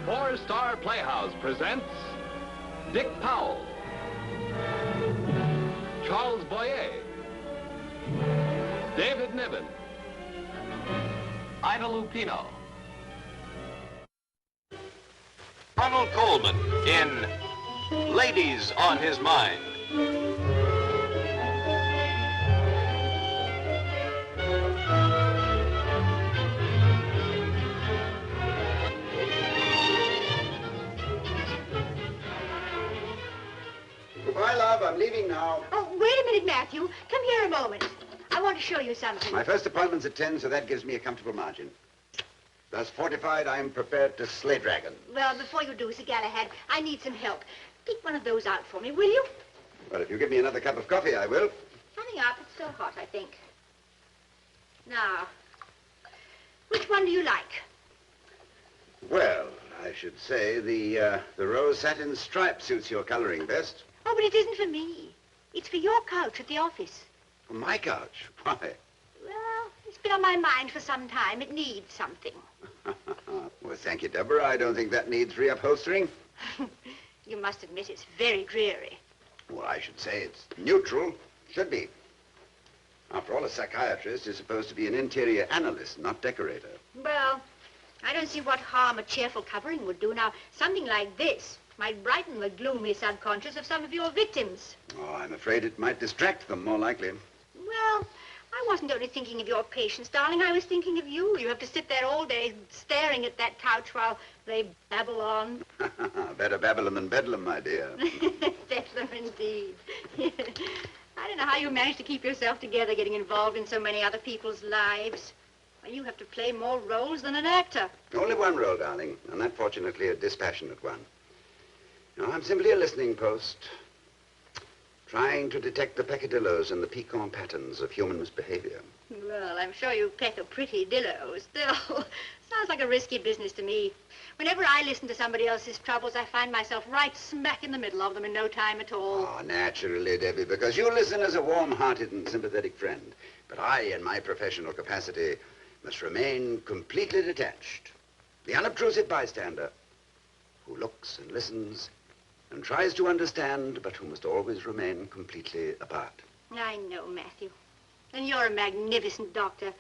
Four-Star Playhouse presents Dick Powell, Charles Boyer, David Niven, Ida Lupino. Ronald Coleman in Ladies on His Mind. Goodbye, love. I'm leaving now. Oh, wait a minute, Matthew. Come here a moment. I want to show you something. My first appointment's at 10, so that gives me a comfortable margin. Thus fortified, I am prepared to slay dragons. Well, before you do, Sir Galahad, I need some help. Take one of those out for me, will you? Well, if you give me another cup of coffee, I will. Coming up. It's so hot, I think. Now, which one do you like? Well, I should say the rose satin stripe suits your coloring best. Oh, but it isn't for me. It's for your couch at the office. For my couch? Why? Well, it's been on my mind for some time. It needs something. Well, thank you, Deborah. I don't think that needs reupholstering. You must admit it's very dreary. Well, I should say it's neutral. Should be. After all, a psychiatrist is supposed to be an interior analyst, not decorator. Well, I don't see what harm a cheerful covering would do. Now, something like this might brighten the gloomy subconscious of some of your victims. Oh, I'm afraid it might distract them, more likely. Well, I wasn't only thinking of your patients, darling. I was thinking of you. You have to sit there all day staring at that couch while they babble on. Better Babylon than Bedlam, my dear. Bedlam, indeed. I don't know how you manage to keep yourself together getting involved in so many other people's lives. Well, you have to play more roles than an actor. Only one role, darling, and that, fortunately, a dispassionate one. No, I'm simply a listening post, trying to detect the peccadillos and the piquant patterns of human misbehavior. Well, I'm sure you peck a pretty dillo. Still, sounds like a risky business to me. Whenever I listen to somebody else's troubles, I find myself right smack in the middle of them in no time at all. Oh, naturally, Debbie, because you listen as a warm-hearted and sympathetic friend. But I, in my professional capacity, must remain completely detached. The unobtrusive bystander who looks and listens and tries to understand, but who must always remain completely apart. I know, Matthew. And you're a magnificent doctor.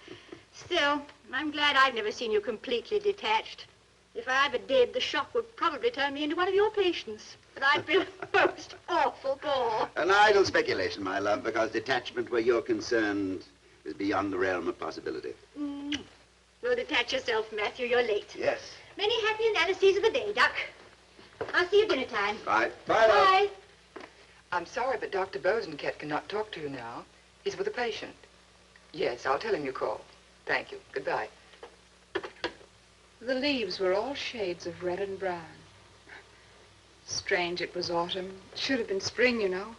Still, I'm glad I've never seen you completely detached. If I ever did, the shock would probably turn me into one of your patients. And I'd feel a most awful bore. An idle speculation, my love, because detachment where you're concerned is beyond the realm of possibility. Well, detach yourself, Matthew. You're late. Yes. Many happy analyses of the day, Duck. I'll see you dinner time. Bye. Bye, love. Bye. I'm sorry, but Dr. Bosenket cannot talk to you now. He's with a patient. Yes, I'll tell him you called. Thank you. Goodbye. The leaves were all shades of red and brown. Strange it was autumn. It should have been spring, you know.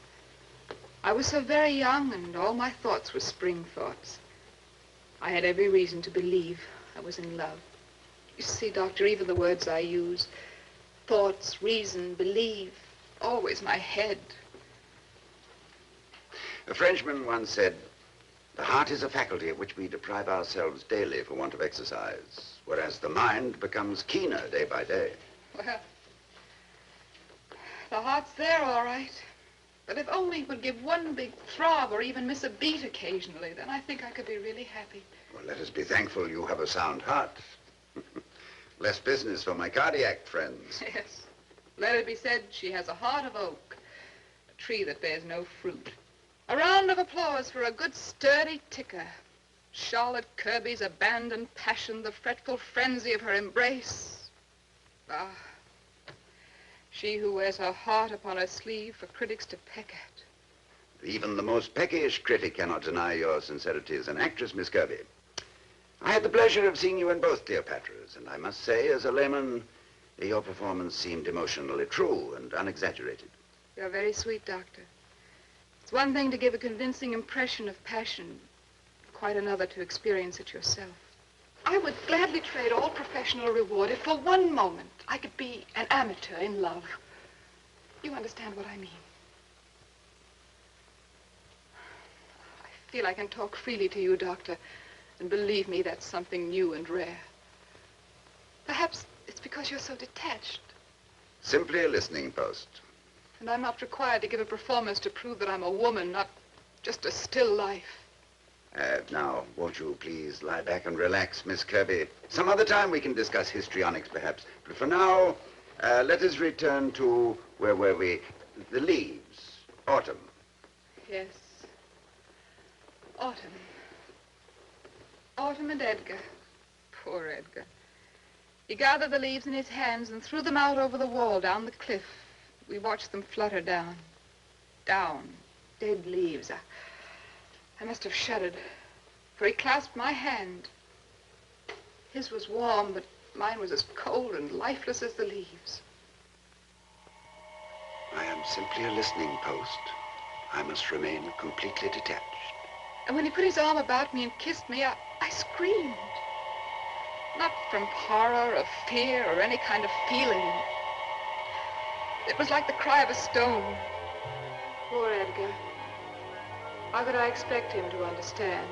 I was so very young, and all my thoughts were spring thoughts. I had every reason to believe I was in love. You see, Doctor, even the words I use, thoughts, reason, believe, always my head. A Frenchman once said, the heart is a faculty of which we deprive ourselves daily for want of exercise, whereas the mind becomes keener day by day. Well, the heart's there, all right. But if only it would give one big throb or even miss a beat occasionally, then I think I could be really happy. Well, let us be thankful you have a sound heart. Less business for my cardiac friends. Yes. Let it be said she has a heart of oak, a tree that bears no fruit. A round of applause for a good sturdy ticker. Charlotte Kirby's abandoned passion, the fretful frenzy of her embrace. Ah, she who wears her heart upon her sleeve for critics to peck at. Even the most peckish critic cannot deny your sincerity as an actress, Miss Kirby. I had the pleasure of seeing you in both Cleopatras, and I must say, as a layman, your performance seemed emotionally true and unexaggerated. You're very sweet, Doctor. It's one thing to give a convincing impression of passion, quite another to experience it yourself. I would gladly trade all professional reward if for one moment I could be an amateur in love. You understand what I mean? I feel I can talk freely to you, Doctor, and believe me, that's something new and rare. Perhaps it's because because you're so detached. Simply a listening post. And I'm not required to give a performance to prove that I'm a woman, not just a still life. Now, won't you please lie back and relax, Miss Kirby? Some other time we can discuss histrionics, perhaps. But for now, let us return to, where were we? The leaves. Autumn. Yes. Autumn. Autumn and Edgar. Poor Edgar. He gathered the leaves in his hands and threw them out over the wall down the cliff. We watched them flutter down. Down. Dead leaves. I must have shuddered, for he clasped my hand. His was warm, but mine was as cold and lifeless as the leaves. I am simply a listening post. I must remain completely detached. And when he put his arm about me and kissed me, I screamed. Not from horror or fear or any kind of feeling. It was like the cry of a stone. Poor Edgar. How could I expect him to understand?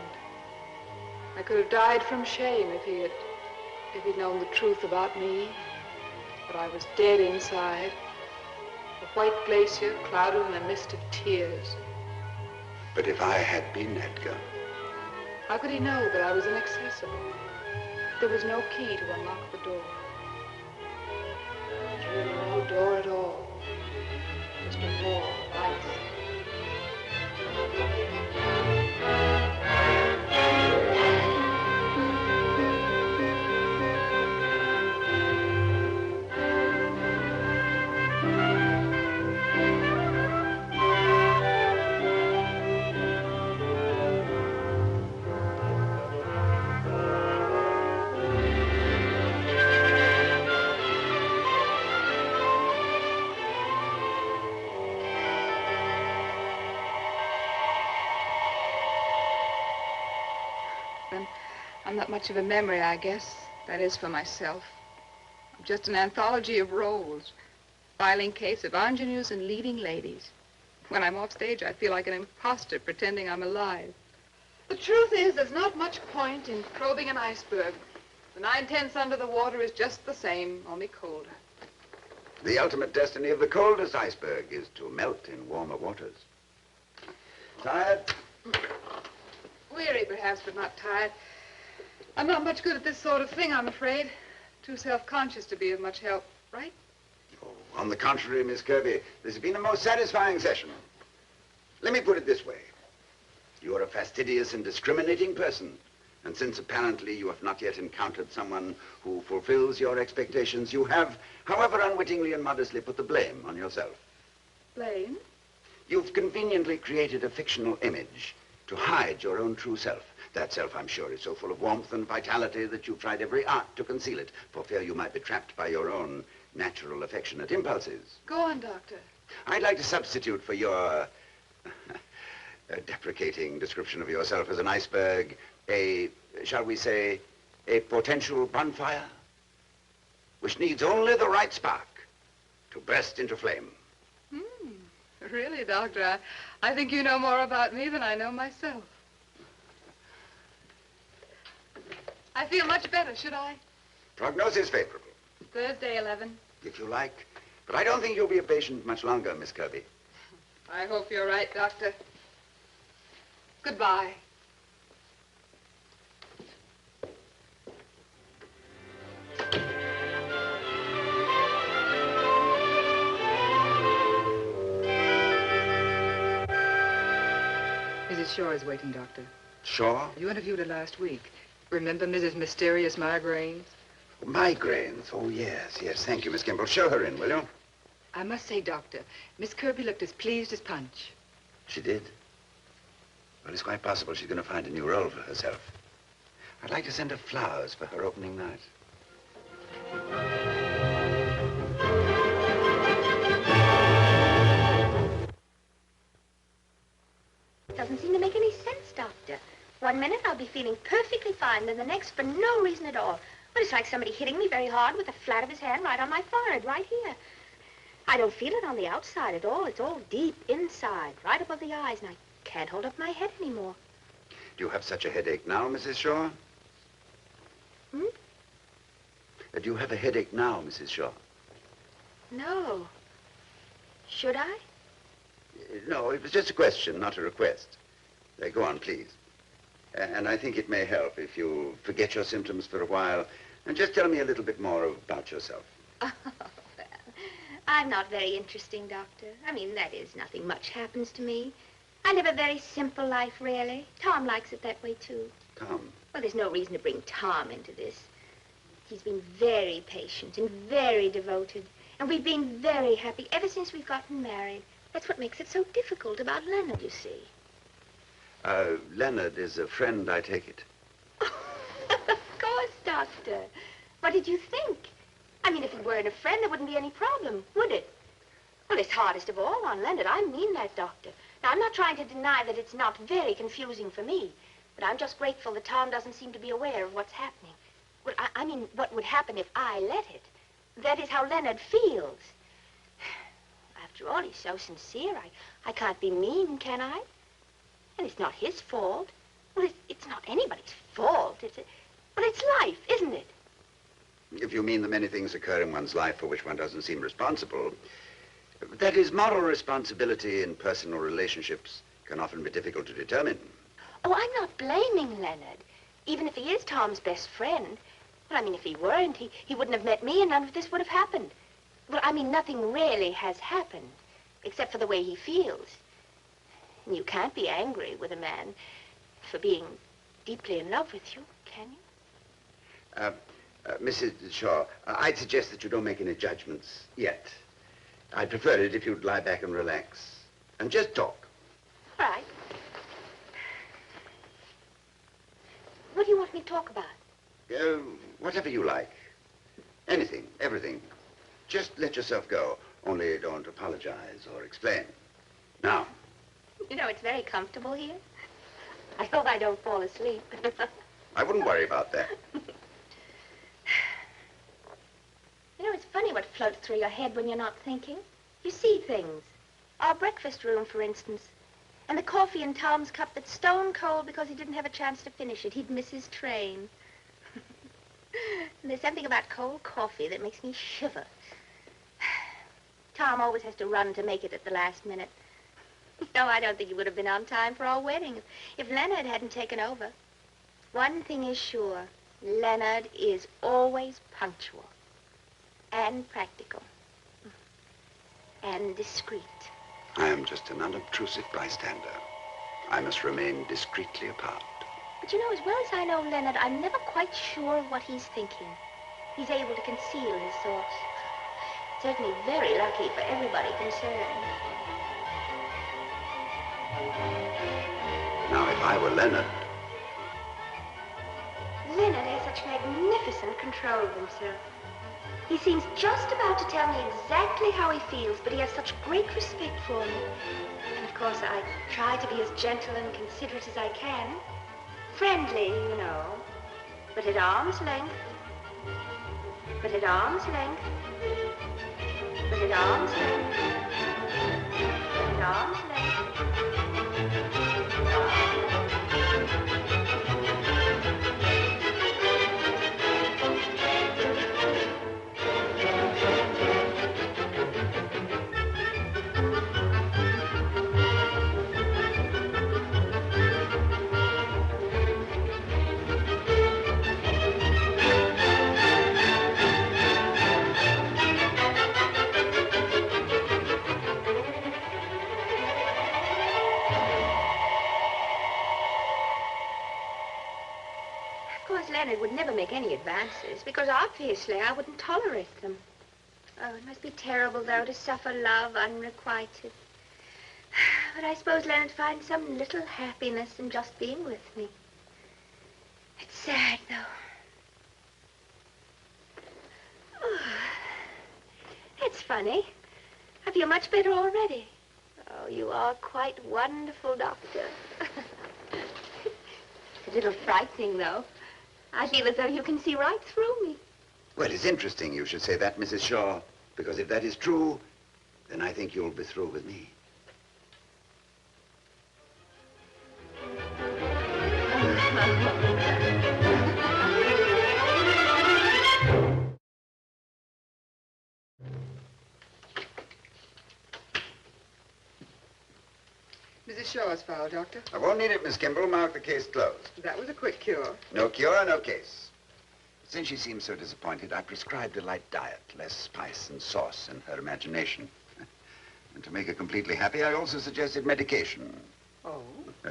I could have died from shame if he'd known the truth about me. But I was dead inside. A white glacier clouded in a mist of tears. But if I had been Edgar... How could he know that I was inaccessible? There was no key to unlock the door. There was really no door at all. Just a wall of ice. I'm not much of a memory, I guess. That is, for myself. I'm just an anthology of roles. Filing case of ingenues and leading ladies. When I'm off stage, I feel like an imposter pretending I'm alive. The truth is, there's not much point in probing an iceberg. The 9/10 under the water is just the same, only colder. The ultimate destiny of the coldest iceberg is to melt in warmer waters. Tired? Weary, perhaps, but not tired. I'm not much good at this sort of thing, I'm afraid. Too self-conscious to be of much help, right? Oh, on the contrary, Miss Kirby, this has been a most satisfying session. Let me put it this way. You are a fastidious and discriminating person. And since apparently you have not yet encountered someone who fulfills your expectations, you have, however unwittingly and modestly, put the blame on yourself. Blame? You've conveniently created a fictional image to hide your own true self. That self, I'm sure, is so full of warmth and vitality that you've tried every art to conceal it, for fear you might be trapped by your own natural affectionate impulses. Go on, Doctor. I'd like to substitute for your deprecating description of yourself as an iceberg, shall we say, a potential bonfire, which needs only the right spark to burst into flame. Really, Doctor, I think you know more about me than I know myself. I feel much better, should I? Prognosis favorable. Thursday, 11. If you like. But I don't think you'll be a patient much longer, Miss Kirby. I hope you're right, Doctor. Goodbye. Mrs. Shaw is waiting, Doctor. Shaw? You interviewed her last week. Remember Mrs. Mysterious Migraines? Migraines. Oh, yes. Thank you, Miss Kimball. Show her in, will you? I must say, Doctor, Miss Kirby looked as pleased as Punch. She did? Well, it's quite possible she's going to find a new role for herself. I'd like to send her flowers for her opening night. Doesn't seem to make any sense, Doctor. 1 minute I'll be feeling perfectly fine, then the next for no reason at all. But it's like somebody hitting me very hard with the flat of his hand right on my forehead, right here. I don't feel it on the outside at all. It's all deep inside, right above the eyes, and I can't hold up my head anymore. Do you have such a headache now, Mrs. Shaw? Do you have a headache now, Mrs. Shaw? No. Should I? No, it was just a question, not a request. Go on, please. And I think it may help if you forget your symptoms for a while and just tell me a little bit more about yourself. Oh, well, I'm not very interesting, Doctor. I mean, that is, nothing much happens to me. I live a very simple life, really. Tom likes it that way, too. Tom? Well, there's no reason to bring Tom into this. He's been very patient and very devoted. And we've been very happy ever since we've gotten married. That's what makes it so difficult about Leonard, you see. Leonard is a friend, I take it. Of course, Doctor. What did you think? I mean, if he weren't a friend, there wouldn't be any problem, would it? Well, it's hardest of all on Leonard. I mean that, Doctor. Now, I'm not trying to deny that it's not very confusing for me, but I'm just grateful that Tom doesn't seem to be aware of what's happening. Well, I mean, what would happen if I let it? That is how Leonard feels. After all, he's so sincere. I can't be mean, can I? And it's not his fault. Well, it's not anybody's fault. Well, it's life, isn't it? If you mean the many things occur in one's life for which one doesn't seem responsible, that is, moral responsibility in personal relationships can often be difficult to determine. Oh, I'm not blaming Leonard, even if he is Tom's best friend. Well, I mean, if he weren't, he wouldn't have met me and none of this would have happened. Well, I mean, nothing really has happened, except for the way he feels. And you can't be angry with a man for being deeply in love with you, can you? Mrs. Shaw, I'd suggest that you don't make any judgments yet. I'd prefer it if you'd lie back and relax. And just talk. All right. What do you want me to talk about? Whatever you like. Anything, everything. Just let yourself go. Only don't apologize or explain. Now. You know, it's very comfortable here. I hope I don't fall asleep. I wouldn't worry about that. You know, it's funny what floats through your head when you're not thinking. You see things. Our breakfast room, for instance. And the coffee in Tom's cup that's stone cold because he didn't have a chance to finish it. He'd miss his train. And there's something about cold coffee that makes me shiver. Tom always has to run to make it at the last minute. No, I don't think he would have been on time for our wedding if Leonard hadn't taken over. One thing is sure. Leonard is always punctual. And practical. And discreet. I am just an unobtrusive bystander. I must remain discreetly apart. But you know, as well as I know Leonard, I'm never quite sure what he's thinking. He's able to conceal his thoughts. Certainly very lucky for everybody concerned. Now, if I were Leonard... Leonard has such magnificent control of himself. He seems just about to tell me exactly how he feels, but he has such great respect for me. And of course, I try to be as gentle and considerate as I can. Friendly, you know, but at arm's length. But at arm's length. But at arm's length. But at arm's length. But at arm's length. Leonard would never make any advances, because obviously I wouldn't tolerate them. Oh, it must be terrible, though, to suffer love unrequited. But I suppose Leonard finds some little happiness in just being with me. It's sad, though. Oh, it's funny. I feel much better already. Oh, you are quite wonderful, Doctor. It's a little frightening, though. I feel as though you can see right through me. Well, it's interesting you should say that, Mrs. Shaw, because if that is true, then I think you'll be through with me. show us file, Doctor? I won't need it, Miss Kimball. Mark the case closed. That was a quick cure. No cure, no case. Since she seems so disappointed, I prescribed a light diet, less spice and sauce in her imagination. And to make her completely happy, I also suggested medication. Oh?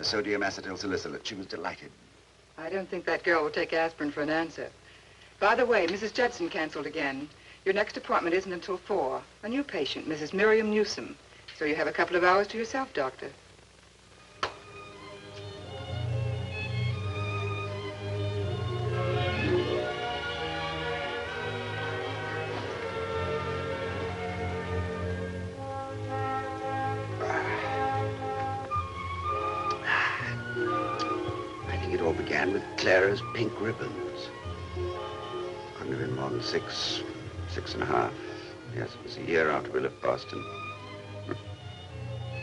Sodium acetyl salicylate. She was delighted. I don't think that girl will take aspirin for an answer. By the way, Mrs. Judson canceled again. Your next appointment isn't until 4. A new patient, Mrs. Miriam Newsom. So you have a couple of hours to yourself, Doctor. I think it all began with Clara's pink ribbons. Couldn't have been more than 6 and a half. Yes, it was a year after we left Boston.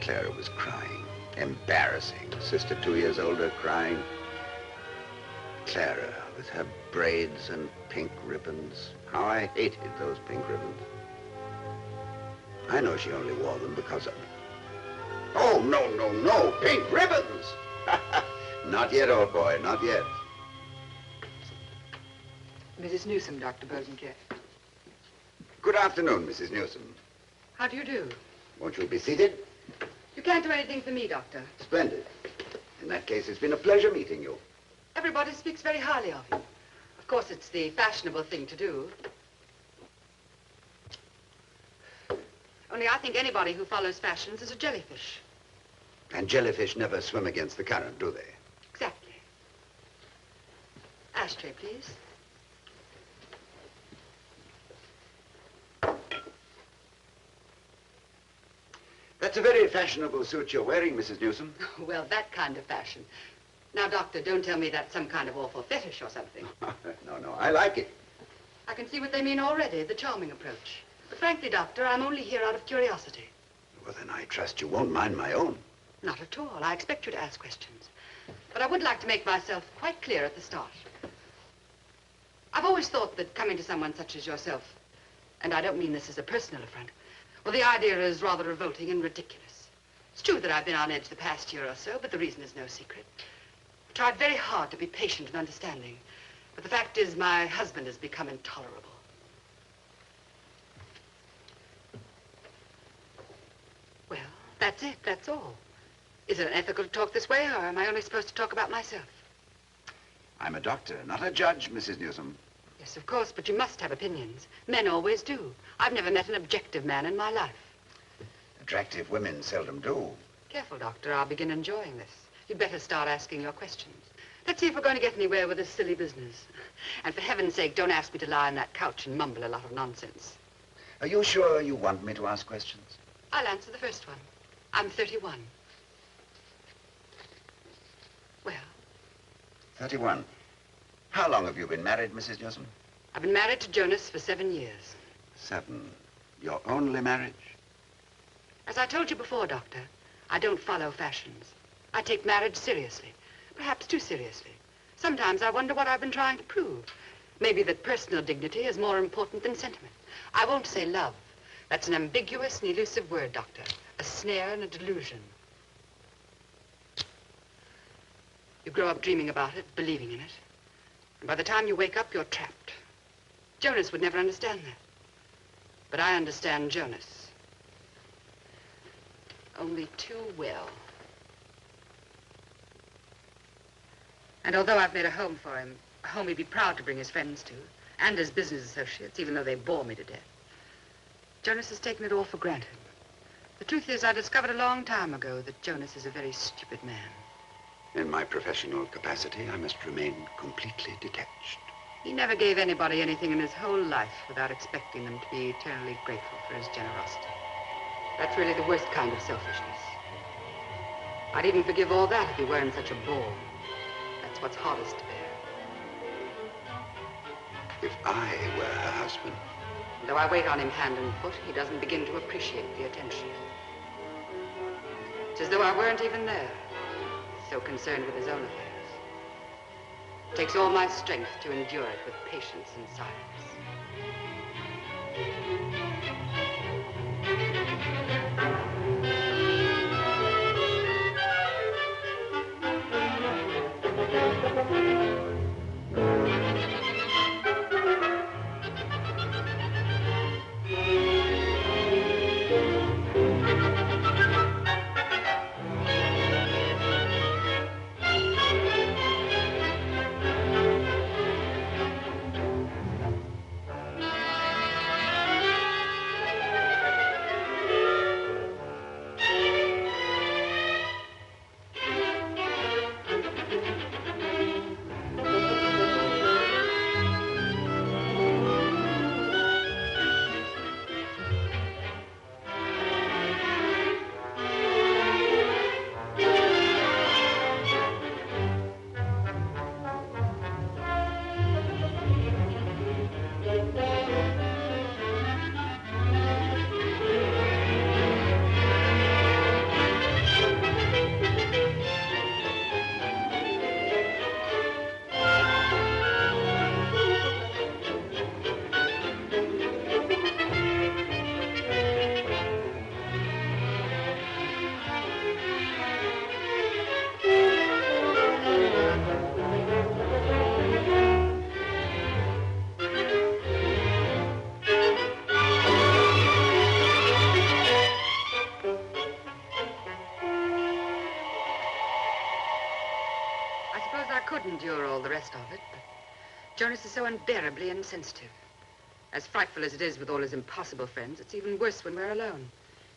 Clara was crying. Embarrassing. Sister 2 years older crying. Clara with her braids and pink ribbons. How I hated those pink ribbons. I know she only wore them because of... Oh, no, no, no! Pink ribbons! Not yet, old boy, not yet. Mrs. Newsom, Dr. Bosenket. Good afternoon, Mrs. Newsom. How do you do? Won't you be seated? You can't do anything for me, Doctor. Splendid. In that case, it's been a pleasure meeting you. Everybody speaks very highly of you. Of course, it's the fashionable thing to do. Only I think anybody who follows fashions is a jellyfish. And jellyfish never swim against the current, do they? Exactly. Ashtray, please. That's a very fashionable suit you're wearing, Mrs. Newsom. Well, that kind of fashion. Now, Doctor, don't tell me that's some kind of awful fetish or something. No, no, I like it. I can see what they mean already, the charming approach. But frankly, Doctor, I'm only here out of curiosity. Well, then I trust you won't mind my own. Not at all. I expect you to ask questions. But I would like to make myself quite clear at the start. I've always thought that coming to someone such as yourself, and I don't mean this as a personal affront, well, the idea is rather revolting and ridiculous. It's true that I've been on edge the past year or so, but the reason is no secret. I've tried very hard to be patient and understanding, but the fact is my husband has become intolerable. Well, that's it, that's all. Is it unethical to talk this way, or am I only supposed to talk about myself? I'm a doctor, not a judge, Mrs. Newsom. Yes, of course, but you must have opinions. Men always do. I've never met an objective man in my life. Attractive women seldom do. Careful, Doctor. I'll begin enjoying this. You'd better start asking your questions. Let's see if we're going to get anywhere with this silly business. And for heaven's sake, don't ask me to lie on that couch and mumble a lot of nonsense. Are you sure you want me to ask questions? I'll answer the first one. I'm 31. Well? 31. How long have you been married, Mrs. Newsom? I've been married to Jonas for 7 years. 7. Your only marriage? As I told you before, Doctor, I don't follow fashions. I take marriage seriously, perhaps too seriously. Sometimes I wonder what I've been trying to prove. Maybe that personal dignity is more important than sentiment. I won't say love. That's an ambiguous and elusive word, Doctor. A snare and a delusion. You grow up dreaming about it, believing in it. And by the time you wake up, you're trapped. Jonas would never understand that. But I understand Jonas. Only too well. And although I've made a home for him, a home he'd be proud to bring his friends to, and his business associates, even though they bore me to death, Jonas has taken it all for granted. The truth is, I discovered a long time ago that Jonas is a very stupid man. In my professional capacity, I must remain completely detached. He never gave anybody anything in his whole life without expecting them to be eternally grateful for his generosity. That's really the worst kind of selfishness. I'd even forgive all that if he weren't such a bore. That's what's hardest to bear. If I were her husband... Though I wait on him hand and foot, he doesn't begin to appreciate the attention. It's as though I weren't even there, so concerned with his own affairs. It takes all my strength to endure it with patience and silence. of it, but Jonas is so unbearably insensitive. As frightful as it is with all his impossible friends, it's even worse when we're alone.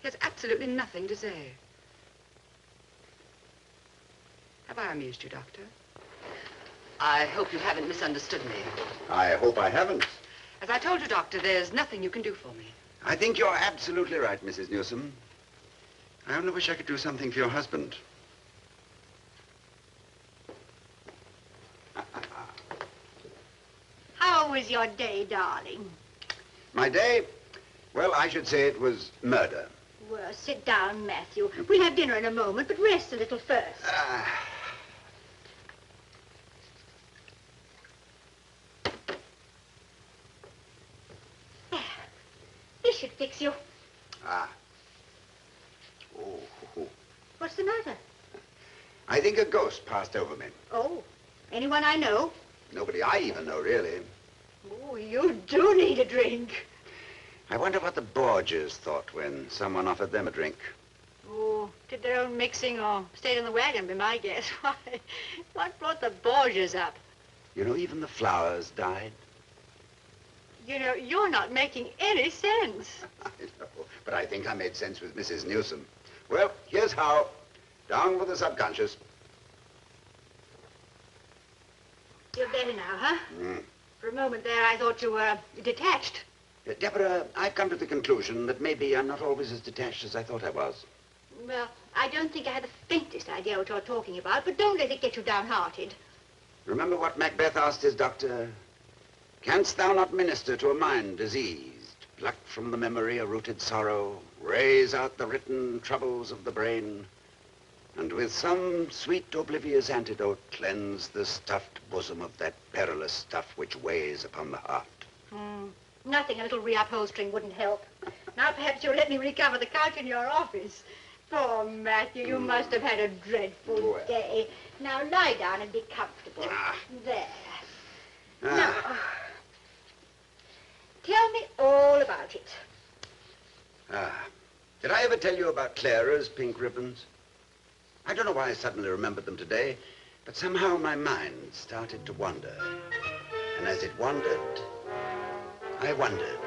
He has absolutely nothing to say. Have I amused you, Doctor? I hope you haven't misunderstood me. I hope I haven't. As I told you, Doctor, there's nothing you can do for me. I think you're absolutely right, Mrs. Newsom. I only wish I could do something for your husband. How was your day, darling? My day? Well, I should say it was murder. Well, sit down, Matthew. We'll have dinner in a moment, but rest a little first. There. This should fix you. Oh. What's the matter? I think a ghost passed over me. Oh, anyone I know? Nobody I even know, really. Oh, you do need a drink. I wonder what the Borgias thought when someone offered them a drink. Oh, did their own mixing or stayed in the wagon, be my guess. Why, what brought the Borgias up? You know, even the flowers died. You know, you're not making any sense. I know, but I think I made sense with Mrs. Newsom. Well, here's how. Down with the subconscious. You're better now, huh? Mm. For a moment there, I thought you were detached. Deborah, I've come to the conclusion that maybe I'm not always as detached as I thought I was. Well, I don't think I had the faintest idea what you're talking about, but don't let it get you downhearted. Remember what Macbeth asked his doctor? Canst thou not minister to a mind diseased, pluck from the memory a rooted sorrow, raise out the written troubles of the brain, and with some sweet oblivious antidote cleanse the stuffed bosom of that perilous stuff which weighs upon the heart? Nothing a little reupholstering wouldn't help. Now perhaps you'll let me recover the couch in your office. Poor Matthew, you must have had a dreadful day. Now lie down and be comfortable. There. Now, tell me all about it. Did I ever tell you about Clara's pink ribbons? I don't know why I suddenly remembered them today, but somehow my mind started to wander. And as it wandered, I wondered.